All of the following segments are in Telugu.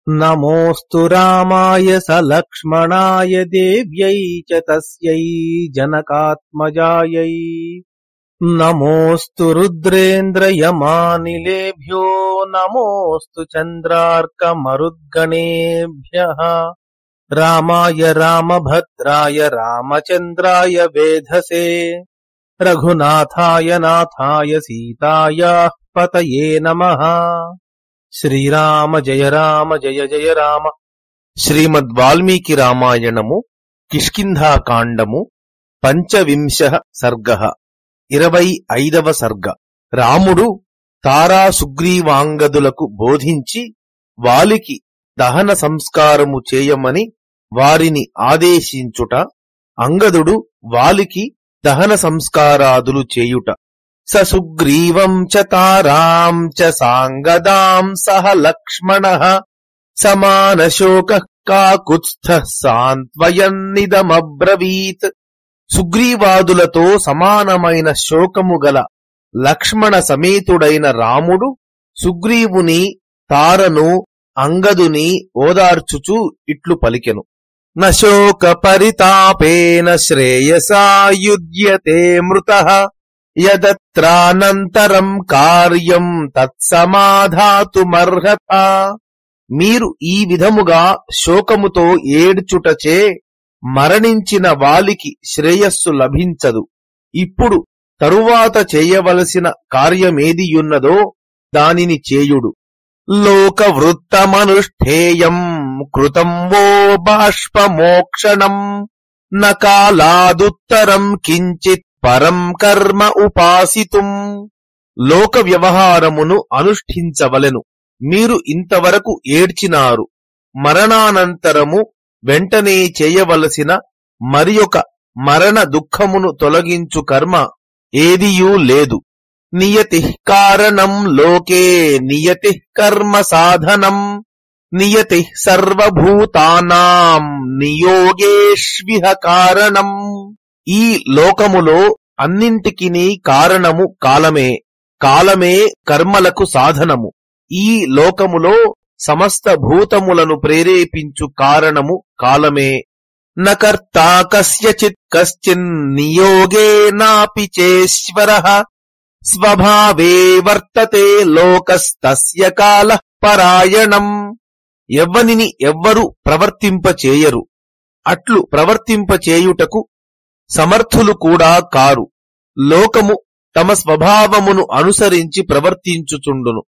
నమోస్తు రామాయ సలక్ష్మణాయ దేవ్యై చ తస్యై జనకాత్మజాయై. నమోస్తు రుద్రేంద్రయమానిలేభ్యో నమోస్తు చంద్రార్కమరుద్గణేభ్యః. రామాయ రామభద్రాయ రామచంద్రాయ వేధసే. రఘునాథాయ నాథాయ సీతాయాః పతయే నమః. శ్రీరామ జయ రామ జయ జయ రామ. శ్రీమద్ వాల్మీకి రామాయణము కిష్కింధాకాండము 25 సర్గః. 25వ సర్గ. రాముడు తారా సుగ్రీవాంగదులకు బోధించి వాలికి దహన సంస్కారము చేయమని వారిని ఆదేశించుట, అంగదుడు వాలికి దహన సంస్కారాదులు చేయుట. స సుగ్రీవం చ తారాం చ సాంగదాం సహ లక్ష్మణః సమానశోకః కాకుత్స్థః సాంత్వయన్నిదమబ్రవీత్. సుగ్రీవాదులతో సమానమైన శోకము గల లక్ష్మణ సమేతుడైన రాముడు సుగ్రీవుని, తారను, అంగదుని ఓదార్చుచూ ఇట్లు పలికెను. న శోక పరితాపేన శ్రేయసా యుధ్యతే మృతః యదత్రానంతరం కార్యం తత్సమాధాతుమర్హత. మీరు ఈ విధముగా శోకముతో ఏడ్చుటచే మరణించిన వాలికి శ్రేయస్సు లభించదు. ఇప్పుడు తరువాత చేయవలసిన కార్యమేదియున్నదో దానిని చేయుడు. లోకవృత్తమనుష్ఠేయం కృతం వో బాష్పమోక్షణం న కాలాదుత్తరం కించిత్ పరం కర్మ ఉపాసితుం. లోక వ్యవహారమును అనుష్ఠించవలెను. మీరు ఇంతవరకు ఏడ్చినారు. మరణానంతరము వెంటనే చేయవలసిన మరియొక మరణ దుఃఖమును తొలగించు కర్మ ఏదియూ లేదు. నియతిః కారణం లోకే నియతిః కర్మ సాధనం నియతిః సర్వభూతానాం నియోగేష్విహ కారణం. ఈ లోకములో అన్నింటికిని కారణము కాలమే, కాలమే కర్మలకు సాధనము. ఈ లోకములో సమస్త భూతములను ప్రేరేపించు కారణము కాలమే. న కర్తా కస్యచిత్ కశ్చిన్ నియోగే నాపి చేశ్వరః స్వభావే వర్తతే లోకస్తస్య కాలః పరాయణం. ఎవ్వనిని ఎవ్వరు ప్రవర్తింపచేయరు. అట్లు ప్రవర్తింపచేయుటకు సమర్థులు కూడా కారు. లోకము తమ స్వభావమును అనుసరించి ప్రవర్తించుచుండును.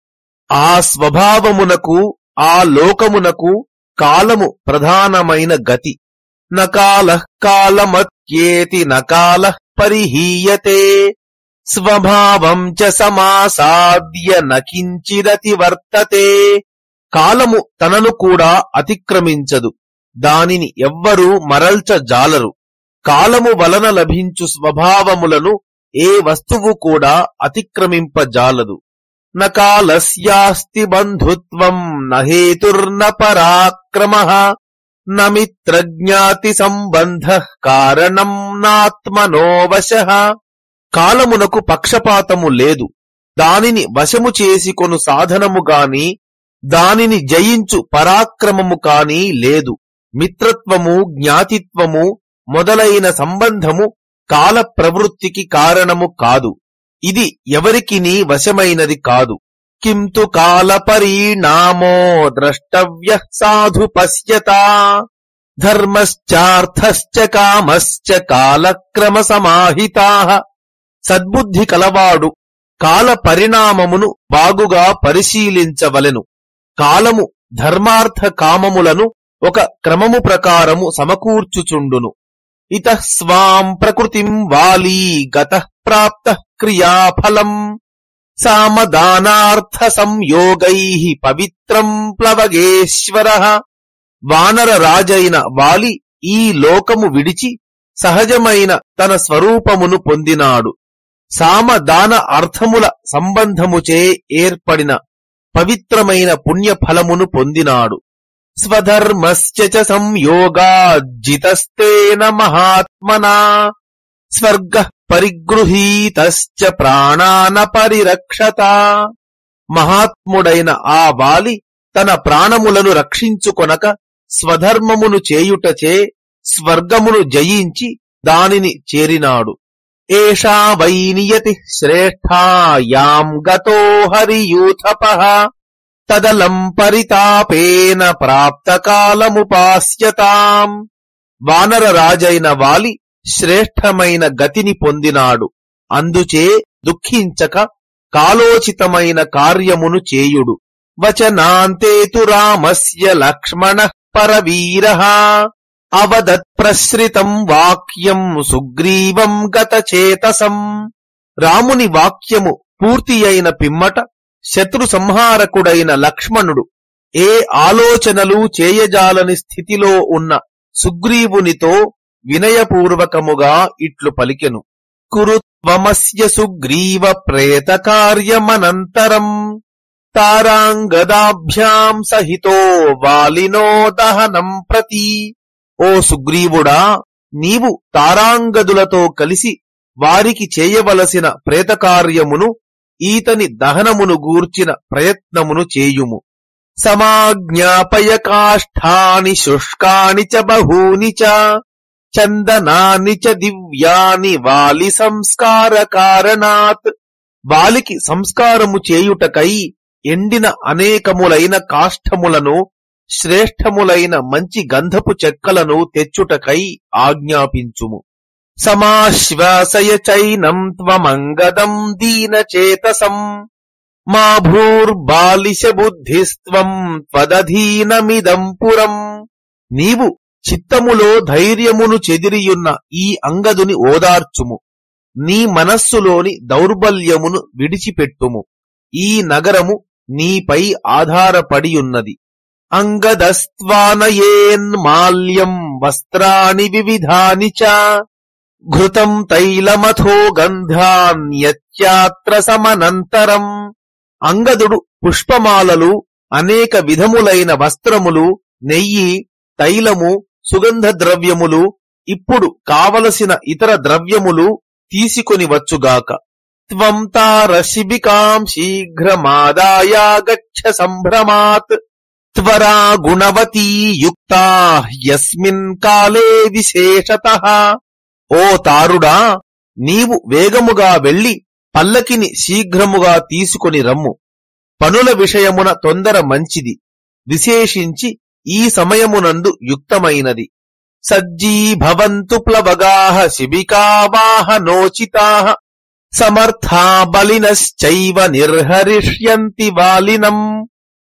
ఆ స్వభావమునకు, ఆ లోకమునకు కాలము ప్రధానమైన గతి. న కాలః కాలమత్యేతి న కాలః పరిహీయతే స్వభావం చ సమాసాద్య న కించిదతి వర్తతే. కాలము తనను కూడా అతిక్రమించదు. దానిని ఎవ్వరూ మరల్చజాలరు. కాలము వలన లభించు స్వభావములను ఏ వస్తువు కూడా అతిక్రమింపజాలదు. న కాలస్యాస్తి బంధుత్వం న హేతుర్న పరాక్రమః న మిత్రజ్ఞాతి సంబంధః కారణం నాత్మనో వశః. కాలమునకు పక్షపాతము లేదు. దానిని వశము చేసుకొను సాధనము గాని, దానిని జయించు పరాక్రమము కాని లేదు. మిత్రత్వము, జ్ఞాతిత్వము మొదలైన సంబంధము కాల ప్రవృత్తికి కారణము కాదు. ఇది ఎవరికిని వశమైనది కాదు. కింతు కాల పరిణామో ద్రష్టవ్యః సాధు పశ్యతా ధర్మశ్చార్థశ్చ కామశ్చ కాలక్రమ సమాహితాః. సద్బుద్ధి కలవాడు కాల పరిణామమును బాగుగా పరిశీలించవలెను. కాలము ధర్మార్థ కామములను ఒక క్రమము ప్రకారము సమకూర్చుచుండును. ఇతః స్వాం ప్రకృతిం వాలీ గతః ప్రాప్తః క్రియాఫలం సామదానార్థ సంయోగైః పవిత్రం ప్లవగేశ్వరః. వానర రాజైన వాలి ఈ లోకము విడిచి సహజమైన తన స్వరూపమును పొందినాడు. సామదాన అర్థముల సంబంధముచే ఏర్పడిన పవిత్రమైన పుణ్యఫలమును పొందినాడు. స్వధర్మస్య చ సంయోగాజ్జితస్తేన మహాత్మనా స్వర్గః పరిగృహీతశ్చ ప్రాణాన పరిరక్షత. మహాత్ముడైన ఆ వాలి తన ప్రాణములను రక్షించుకొనక స్వధర్మమును చేయుటచే స్వర్గమును జయించి దానిని చేరినాడు. ఏషా వై నియతి శ్రేష్ఠా యాం గతో హరియూథపః తదలం పరితాపేన ప్రాప్తకాలముపాస్యతాం. వానర రాజైన వాలి శ్రేష్టమైన గతిని పొందినాడు. అందుచే దుఃఖించక కాలోచితమైన కార్యమును చేయుడు. వచనాంతేతు రామస్య లక్ష్మణః పరవీరః అవదత్ప్రసృతం వాక్యం సుగ్రీవం గతచేతసం. రాముని వాక్యము పూర్తి అయిన పిమ్మట శత్రు సంహారకుడైన లక్ష్మణుడు ఏ ఆలోచనలు చేయజాలని స్థితిలో ఉన్న సుగ్రీవునితో వినయపూర్వకముగా ఇట్లు పలికెను. కురుత్వమస్య సుగ్రీవ ప్రేత కార్యమనంతరం తారాంగదాభ్యాం సహితో వాలినో దహనం ప్రతి. ఓ సుగ్రీవుడా, నీవు తారాంగదులతో కలిసి వారికి చేయవలసిన ప్రేతకార్యమును ఈతని దహనమును గూర్చిన ప్రయత్నమును చేయుము. సమాజ్ఞాపయ కాష్ఠాని శుష్కాని చ బహూని చ చందనాని చ దివ్యాని వాలి సంస్కార కారణాత్. వాలికి సంస్కారము చేయుటకై ఎండిన అనేకములైన కాష్ఠములను శ్రేష్టములైన మంచి గంధపు చెక్కలను తెచ్చుటకై ఆజ్ఞాపించుము. సమాశ్వాసయ చైనం త్వమంగదం దీనచేతసం మా భూర్బాలిశ బుద్ధిస్త్వం త్వదధీనమిదం పురం. నీవు చిత్తములో ధైర్యమును చెదిరియున్న ఈ అంగదుని ఓదార్చుము. నీ మనస్సులోని దౌర్బల్యమును విడిచిపెట్టుము. ఈ నగరము నీపై ఆధారపడియున్నది. అంగదస్త్వానయేన్మాల్యం వస్త్రాణి వివిధాని చ ఘృతం తైలమథో గంధాన్యత్యాత్ర సమనంతరం. అంగదుడు పుష్పమాలలు, అనేక విధములైన వస్త్రములు, నెయ్యి, తైలము, సుగంధ ద్రవ్యములు, ఇప్పుడు కావలసిన ఇతర ద్రవ్యములు తీసుకొని వచ్చుగాక. త్వం తారశిబికాం శీఘ్రమాదాయాగచ్చ సంభ్రమాత్ త్వరా గుణవతీ యుక్తా యస్మిన్ కాలే విశేషతః. ఓ తారుడా, నీవు వేగముగా వెళ్లి పల్లకిని శీఘ్రముగా తీసుకొని రమ్ము. పనుల విషయమున తొందర మంచిది, విశేషించి ఈ సమయమునందు యుక్తమైనది. సజ్జీభవంతు ప్లవగాః శిబికావాహనోచితాః సమర్థా బలినశ్చైవ నిర్హరిష్యంతి వాలినం.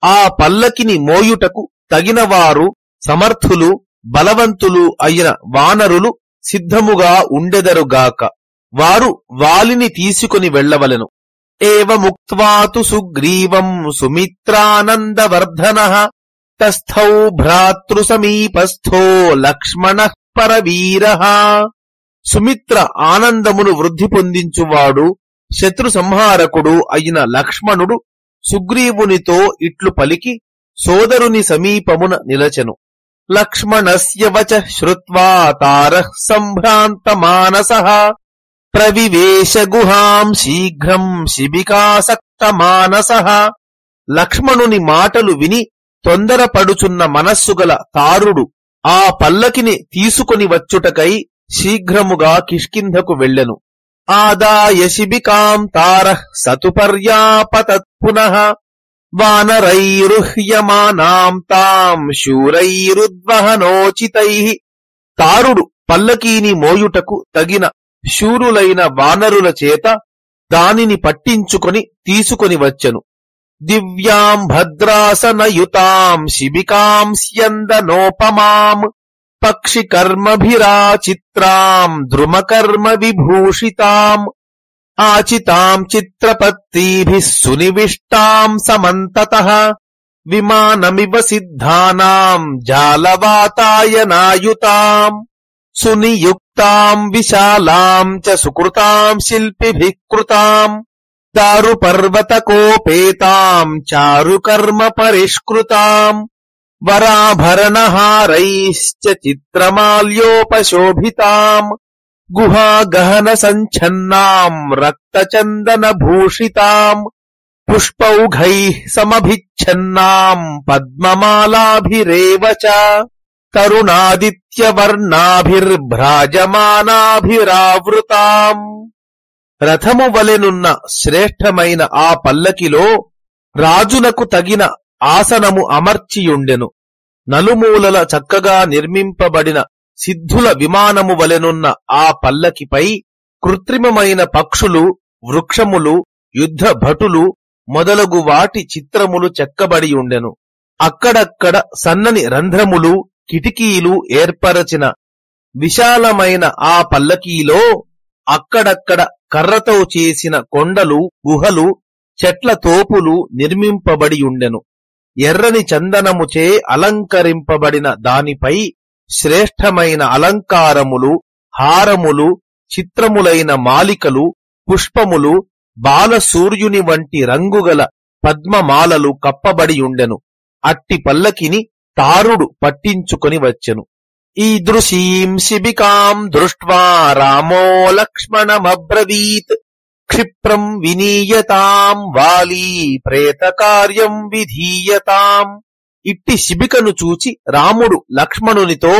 ఆ పల్లకిని మోయుటకు తగినవారు, సమర్థులు, బలవంతులు అయిన వానరులు సిద్ధముగా ఉండెదరుగాక. వారు వాలిని తీసుకొని వెళ్లవలెను. ఏవముక్త్వా తు సుగ్రీవం సుమిత్రానందవర్ధనః తస్థౌ భ్రాతృసమీపస్థో లక్ష్మణః పరవీరః. సుమిత్ర ఆనందమును వృద్ధి పొందించువాడు, శత్రు సంహారకుడు అయిన లక్ష్మణుడు సుగ్రీవునితో ఇట్లు పలికి సోదరుని సమీపమున నిలచెను. లక్ష్మణస్య వచః శ్రుత్వా తారః సంభ్రాంత మానసః ప్రవివేశ గుహాం శీఘ్రం శిబికాసక్త మానసః. లక్ష్మణుని మాటలు విని తొందరపడుచున్న మనస్సుగల తారుడు ఆ పల్లకిని తీసుకొని వచ్చుటకై శీఘ్రముగా కిష్కింధకు వెళ్ళెను. ఆదాయ శిబికాం తారః సతుపర్యాపతత్ పునః వానరైరుహ్యమానాం తాం శూరైరుద్వహనోచితైః. తారుడు పల్లకీని మోయుటకు తగిన శూరులైన వానరుల చేత దానిని పట్టించుకొని తీసుకొని వచ్చెను. దివ్యాం భద్రాసనయుతాం శిబికాం స్యందనోపమాం పక్షికర్మభిరాచిత్రాం ద్రుమకర్మ విభూషితాం ఆచితాం చిత్రపత్రీభిః సునివిష్టాం సమంతతః విమానమివ సిద్ధానాం జాలవాతాయనాయుతాం సునియుక్తాం విశాలాం చ సుకృతాం శిల్పిభిః కృతాం దారుపర్వతకోపేతాం చారుకర్మ పరిష్కృతాం వరాభరణహారైశ్చ చిత్రమాల్యోపశోభితాం గుహాగహన సంఛన్నాం రక్తచందన భూషితాం పుష్పౌఘైః సమభిచ్ఛన్నాం పద్మమాలాభిరేవ చ తరుణాదిత్యవర్ణాభిర్భ్రాజమానాభిరావృతాం. రథము వలెనున్న శ్రేష్టమైన ఆ పల్లకిలో రాజునకు తగిన ఆసనము అమర్చియుండెను. నలుమూలల చక్కగా నిర్మింపబడిన సిద్ధుల విమానము వలెనున్న ఆ పల్లకిపై కృత్రిమమైన పక్షులు, వృక్షములు, యుద్ధ భటులు మొదలగు వాటి చిత్రములు చెక్కబడియుండెను. అక్కడక్కడ సన్నని రంధ్రములు, కిటికీలు ఏర్పరచిన విశాలమైన ఆ పల్లకీలో అక్కడక్కడ కర్రతో చేసిన కొండలు, గుహలు, చెట్ల తోపులు నిర్మింపబడియుండెను. ఎర్రని చందనముచే అలంకరింపబడిన దానిపై శ్రేష్టమైన అలంకారములు, హారములు, చిత్రములైన మాలికలు, పుష్పములు, బాలసూర్యుని వంటి రంగుగల పద్మమాలలు కప్పబడియుండెను. అట్టి పల్లకిని తారుడు పట్టించుకొని వచ్చెను. ఈదృశీం శిబికాం దృష్ట్వా రామో లక్ష్మణమబ్రవీత్ క్షిప్రం వినీయతాం వాలీ ప్రేతకార్యం విధీయతాం. ఇట్టి శిబికను చూచి రాముడు లక్ష్మణునితో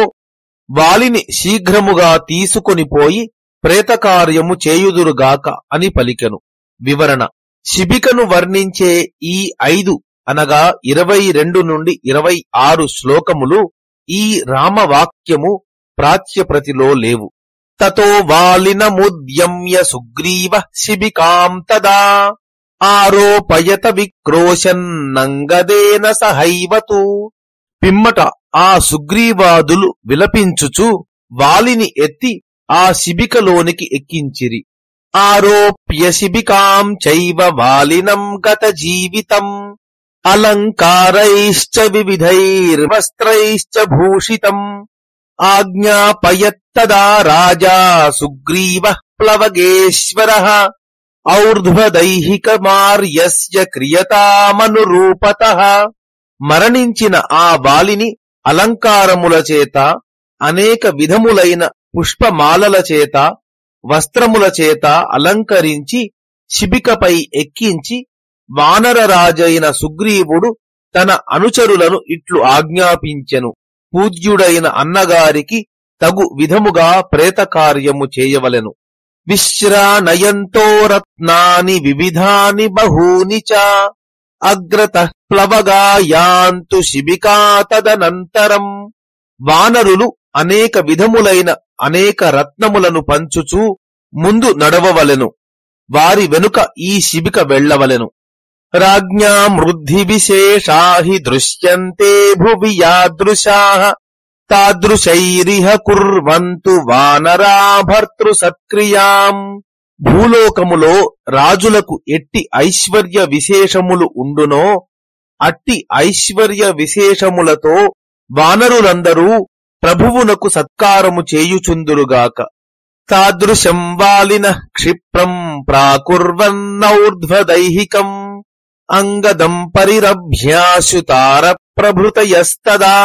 వాలిని శీఘ్రముగా తీసుకొని పోయి ప్రేతకార్యము చేయుదురుగాక అని పలికెను. వివరణ: శిబికను వర్ణించే ఈ 5 అనగా 22 నుండి 26 శ్లోకములు ఈ రామవాక్యము ప్రాచ్యప్రతిలో లేవు. తతో వాలినముద్యమ్య సుగ్రీవ శిబికాం తదా ఆరోపయత విక్రోశన్నంగదేన సహైవతు. పిమ్మట ఆ సుగ్రీవాదులు విలపించుచు వాలిని ఎత్తి ఆ శిబికలోనికి ఎక్కించిరి. ఆరోప్య శిబికాం చైవ వాలినం గత జీవితం అలంకారైశ్చ వివిధైర్వస్త్రైశ్చ భూషితం ఆజ్ఞాపయత్తదా రాజా సుగ్రీవః ప్లవగేశ్వరః ఔర్ధ్వదైహికమార్యస్య క్రియతామనురూపతః. మరణించిన ఆ వాలిని అలంకారముల చేత, అనేక విధములైన పుష్పమాలల చేత, వస్త్రముల చేత అలంకరించి శిబికపై ఎక్కించి వానరరాజైన సుగ్రీవుడు తన అనుచరులను ఇట్లు ఆజ్ఞాపించెను: పూజ్యుడైన అన్నగారికి తగు విధముగా ప్రేతకార్యము చేయవలెను. విశ్రానయంతో రత్నాని వివిధాని బహూని చ అగ్రతః ప్లవగాయాంతు శిబికా తదనంతరం. వానరులు అనేక విధములైన అనేక రత్నములను పంచుచూ ముందు నడవవలెను. వారి వెనుక ఈ శిబిక వెళ్లవలెను. రాజ్ఞా వృద్ధి విశేషా హి దృశ్యంతే భువి యాదృశాః తాదృశైరిహ కుర్వంతు వానరా భర్తృ సత్క్రియాం. భూలోకములో రాజులకు ఎట్టి ఐశ్వర్య విశేషములు ఉండునో అట్టి ఐశ్వర్య విశేషములతో వానరులందరూ ప్రభువునకు సత్కారము చేయుచుందురుగాక. తాదృశం వాలినః క్షిప్రం ప్రాకుర్వన్నౌర్ధ్వదైహికం అంగదం పరిరభ్యాశుతార ప్రభృతయస్తదా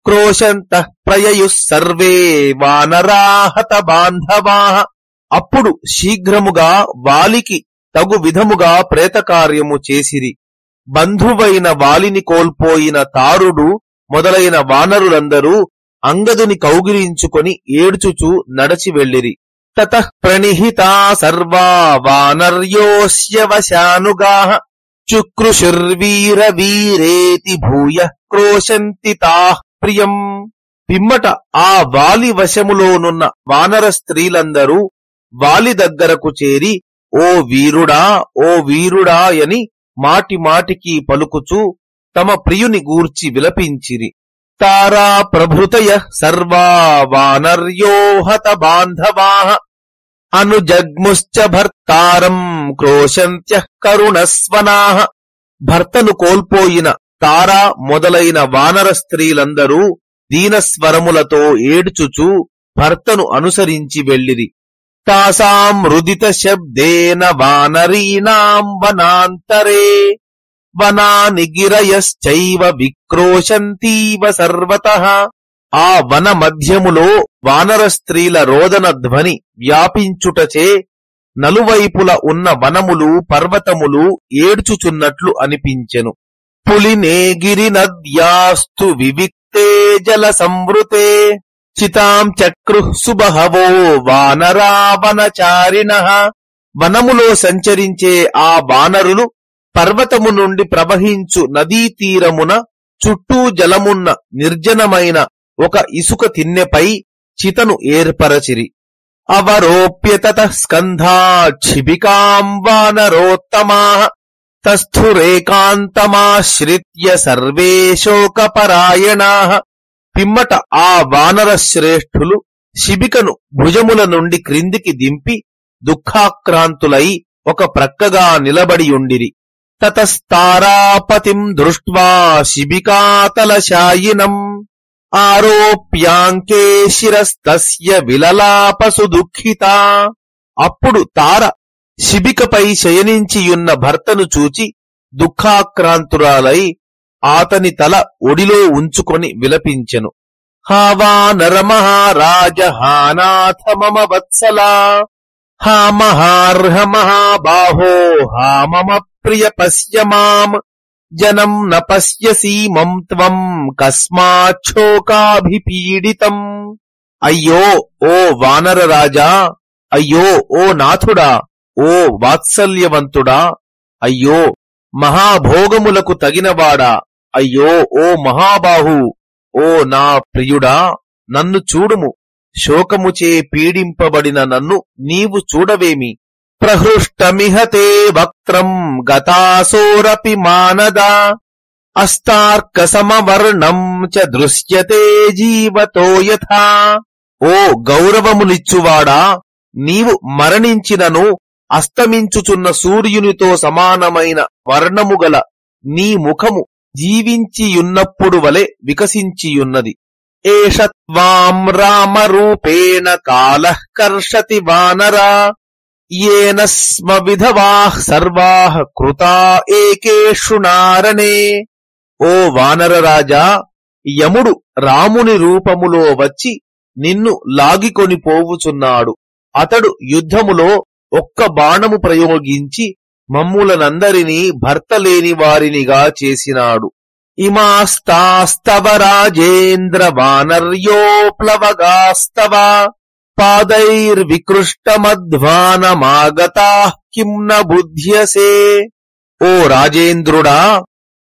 క్రోశంతః ప్రయయుః సర్వే వానరాహత బాంధవాః. అప్పుడు శీఘ్రముగా వాలికి తగు విధముగా ప్రేతకార్యము చేసిరి. బంధువైన వాలిని కోల్పోయిన తారుడు మొదలైన వానరులందరూ అంగదుని కౌగిలించుకొని ఏడ్చుచూ నడచి వెళ్ళిరి. తతః ప్రణిహితా సర్వా వానర్యోస్య వశానుగాః చుక్రుషుర్వీర వీరేతి భూయః క్రోశంతి తాః ప్రియం. పిమ్మట ఆ వాలి వశములోనున్న వానర స్త్రీలందరూ వాలి దగ్గరకు చేరి ఓ వీరుడా, ఓ వీరుడా అని మాటిమాటికి పలుకుచూ తమ ప్రియుని గూర్చి విలపించిరి. తారా ప్రభృతయ సర్వా వానర్యో హత బాంధవాః అనుజగ్ముశ్చ భర్తారం క్రోశంత్యః కరుణస్వనాః. భర్తను కోల్పోయిన తారా మొదలైన వానర స్త్రీలందరూ దీనస్వరములతో ఏడ్చుచూ భర్తను అనుసరించి వెళ్ళిరి. తాసాం రుదిత శబ్దేన వానరీనాం వనాంతరే వనాని గిరయశ్చైవ విక్రోశంతీవ సర్వతః. ఆ వన మధ్యములో వానర స్త్రీల రోదన ధ్వని వ్యాపించుటచే నలువైపుల ఉన్న వనములు పర్వతములు ఏడ్చుచున్నట్లు అనిపించెను. పులినేగిరి నద్యాస్తు వివిక్తే జల సంవృతే చితాం చక్రుః సుబహవో వానరావనచారిణః. వనములో సంచరించే ఆ వానరులు పర్వతము నుండి ప్రవహించు నదీ తీరమున చుట్టూ జలమున్న నిర్జనమైన ఒక ఇసుక తిన్నెపై చితను ఏర్పరచిరి. అవరోప్య తతః స్కంధాక్షిబికాం వానరోత్తమాః తస్థురేకాంతమాశ్రిత్య సర్వే శోకపరాయణాః. పిమ్మట ఆ వానర శ్రేష్ఠులు శిబికను భుజముల నుండి క్రిందికి దింపి దుఃఖాక్రాంతులై ఒక ప్రక్కగా నిలబడియుండిరి. తతస్తారాపతిం దృష్ట్వా శిబికాతలశాయినం ఆరోప్యాంకే శిరస్తస్య విలలాపసు దుఃఖితా. అప్పుడు తార శిబికపై శయనించియున్న భర్తను చూచి దుఃఖాక్రాంతురాలై ఆతని తల ఒడిలో ఉంచుకొని విలపించెను. హా వానరమహారాజ హానాథ మమ వత్సలా హా మహార్హ మహాబాహో హా మమ ప్రియ పశ్య మాం జనం న పశ్యసీమం త్వం కస్మాచ్చోకాభిపీడితం. అయ్యో ఓ వానర రాజా, అయ్యో ఓ నాథుడా, ఓ వాత్సల్యవంతుడా, అయ్యో మహాభోగములకు తగినవాడా, అయ్యో ఓ మహాబాహు, ఓ నా ప్రియుడా, నన్ను చూడుము. శోకముచే పీడింపబడిన నన్ను నీవు చూడవేమి? ప్రహృష్టమిహతే వక్త్రం గతాసోరపి మానదా అస్తార్క సమవర్ణం చ దృశ్యతే జీవతో యథా. ఓ గౌరవములిచ్చువాడా, నీవు మరణించినను అస్తమించుచున్న సూర్యునితో సమానమైన వర్ణముగల నీ ముఖము జీవించియున్నప్పుడు వలె వికసించియున్నది. ఏష త్వాం రామరూపేణ కాలః కర్షతి వానరా येन स्म विधवाः सर्वाः कृता ఏకేషు నారణే. ఓ వానర రాజా, యముడు రాముని రూపములో వచ్చి నిన్ను లాగికొని పోవుచున్నాడు. అతడు యుద్ధములో ఒక్క బాణము ప్రయోగించి మమ్ములనందరినీ భర్త లేని వారినిగా చేసినాడు. ఇమాస్తాస్తవ రాజేంద్ర వానర్యోప్లవగాస్తవ పాదైర్వికృష్టమధ్వానమాగతాః కిం న బుధ్యసే. ఓ రాజేంద్రుడా,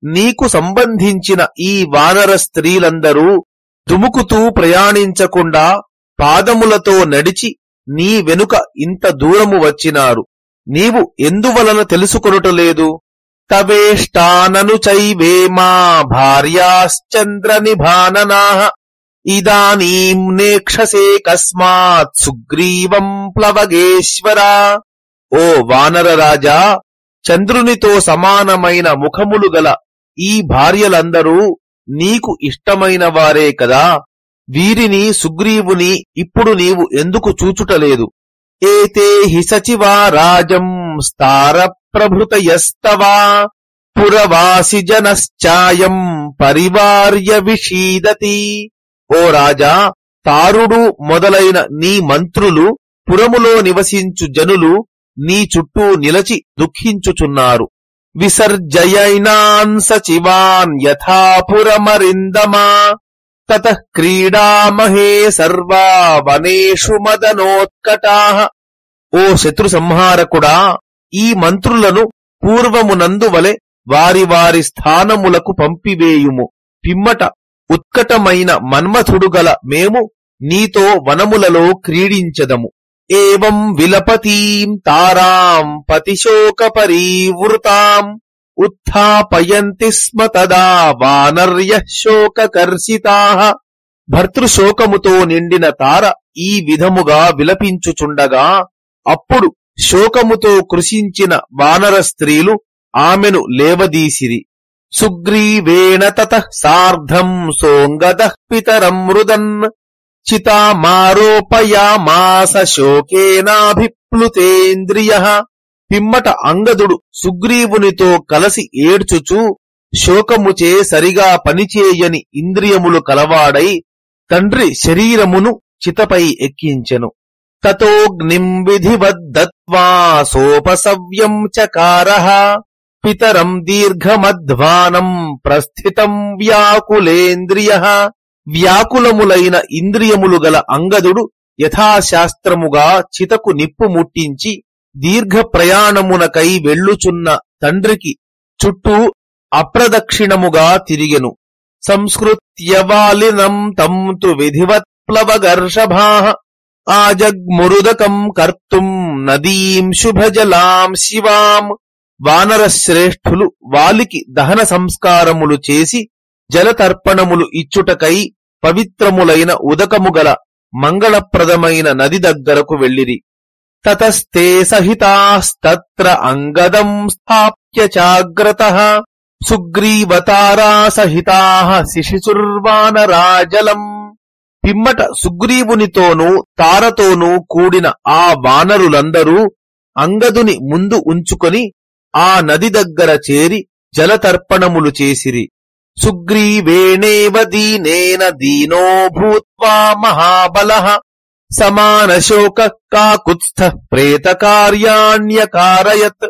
నీకు సంబంధించిన ఈ వానర స్త్రీలందరూ దుముకుతూ ప్రయాణించకుండా పాదములతో నడిచి నీ వెనుక ఇంత దూరము వచ్చినారు. నీవు ఎందువలన తెలుసుకొనుటలేదు? తవేష్టానను చైవేమా భార్యాశ్చంద్ర నిభాననాః ఇదానీం నేక్షసే కస్మాత్ సుగ్రీవం ప్లవగేశ్వరా. ఓ వానర రాజా, చంద్రునితో సమానమైన ముఖములు గల ఈ భార్యలందరూ నీకు ఇష్టమైన వారే కదా. వీరిని సుగ్రీవుని ఇప్పుడు నీవు ఎందుకు చూచుటలేదు? ఏతే హి సచివా రాజం స్తార ప్రభృతయస్తవా పురవాసి జనశ్చాయం పరివార్య విషీదతి. ఓ రాజా, తారుడు మొదలైన నీ మంత్రులు పురములో నివసించు జనులు నీ చుట్టూ నిలచి దుఃఖించుచున్నారు. విసర్జయైనాన్ సచివాన్ యథాపురమరిందమా తతః క్రీడామహే సర్వా వనేషు మదనోత్కటాః. ఓ శత్రు సంహారకుడా, ఈ మంత్రులను పూర్వమునందు వలె వారి వారి స్థానములకు పంపివేయుము. పిమ్మట ఉత్కటమైన మన్మథుడు గల మేము నీతో వనములలో క్రీడించదము. ఏవం విలపతీం తారాం పతిశోక పరీవృతాం ఉత్థాపయంతి స్మ తదా వానర్యః శోకకర్షితాః. భర్తృశోకముతో నిండిన తార ఈ విధముగా విలపించుచుండగా అప్పుడు శోకముతో కృశించిన వానర స్త్రీలు ఆమెను లేవదీసిరి. సుగ్రీవేణ తతః సార్ధం సోంగదః పితరం రుదన్ చితామారోపయామాస శోకేనాభిప్లుతేంద్రియః. పిమ్మట అంగదుడు సుగ్రీవునితో కలసి ఏడ్చుచూ శోకముచే సరిగా పనిచేయని ఇంద్రియములు కలవాడై తండ్రి శరీరమును చితపై ఎక్కించెను. తతోగ్నిం విధివద్దత్వా సోపసవ్యం చకారః పితరం దీర్ఘమధ్వానం ప్రస్థితం వ్యాకులేంద్రియః. వ్యాకులములైన ఇంద్రియములు గల అంగదుడు యథాశాస్త్రముగా చితకు నిప్పు ముట్టించి దీర్ఘ ప్రయాణమునకై వెళ్ళుచున్న తండ్రికి చుట్టూ అప్రదక్షిణముగా తిరిగెను. సంస్కృత్య వాలినం తం తు విధివత్ప్లవగర్షభాః ఆజగ్మురుదకం కర్తుం నదీం శుభజలాం శివాం. వానరశ్రేష్ఠులు వాలికి దహన సంస్కారములు చేసి జలతర్పణములు ఇచ్చుటకై పవిత్రములైన ఉదకము గల మంగళప్రదమైన నది దగ్గరకు వెళ్ళిరి. తతస్తే సహితాస్తత్ర అంగదం స్థాప్య చాగ్రతః సుగ్రీవతారా సహితాః శిశిచుర్వానరాజలం. పిమ్మట సుగ్రీవునితోనూ తారతోనూ కూడిన ఆ వానరులందరూ అంగదుని ముందు ఉంచుకొని ఆ నది దగ్గర చేరి జలతర్పణములు చేసిరి. సుగ్రీవేణేవ దీనేన దీనో భూత్వా మహాబలః సమానశోకః కాకుత్స్థః ప్రేతకార్యాణ్యకారయత్.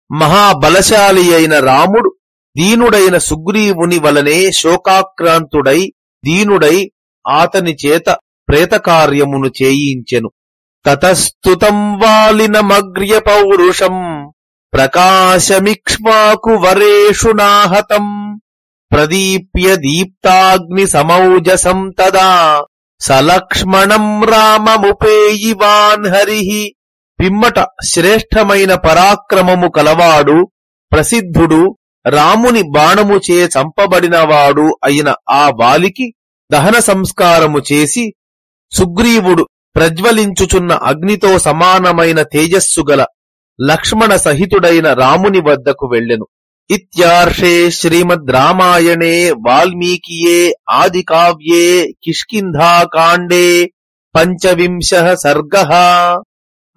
మహాబలశాలి అయిన రాముడు దీనుడైన సుగ్రీవుని వలనే శోకాక్రాంతుడై దీనుడై ఆతని చేత ప్రేతకార్యమును చేయించెను. తతస్తుతం వాలినమగ్ర్య పౌరుషం ప్రకాశమిక్ష్వాకు వరేషునాహతం ప్రదీప్య దీప్తాగ్ని సమౌజసం తదా సలక్ష్మణం రామముపేయివాన్ హరిః. పిమ్మట శ్రేష్టమైన పరాక్రమము కలవాడు ప్రసిద్ధుడు రాముని బాణముచే చంపబడినవాడు అయిన ఆ వాలికి దహన సంస్కారము చేసి సుగ్రీవుడు ప్రజ్వలించుచున్న అగ్నితో సమానమైన తేజస్సు గల లక్ష్మణ సహితుడైన రాముని వద్దకు వెళ్ళెను. ఇత్యార్షే శ్రీమద్ రామాయణే వాల్మీకియే ఆది కావ్యే కిష్కింధాకాండే పంచవింశః సర్గః.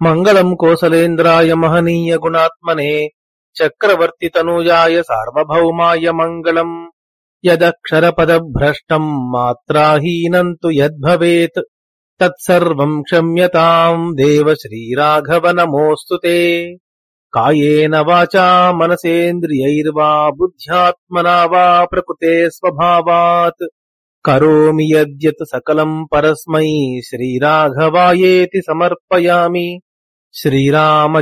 మంగళం కోసలేంద్రాయ మహనీయ గుణాత్మనే చక్రవర్తి తనూజాయ సార్వభౌమాయ మంగళం. యదక్షరపదభ్రష్టం మాత్రాహీనం తు యద్భవేత్ తత్సర్వం క్షమ్యతాం దేవ శ్రీరాఘవ నమోస్తుతే. కాయేన వాచా మనసేంద్రియైర్వా బుద్ధ్యాత్మనా వా ప్రకృతే స్వభావాత్ కరోమి యద్యత్ సకలం పరస్మై శ్రీరాఘవాయేతి సమర్పయామి. శ్రీరామ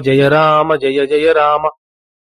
జయ జయ రామ.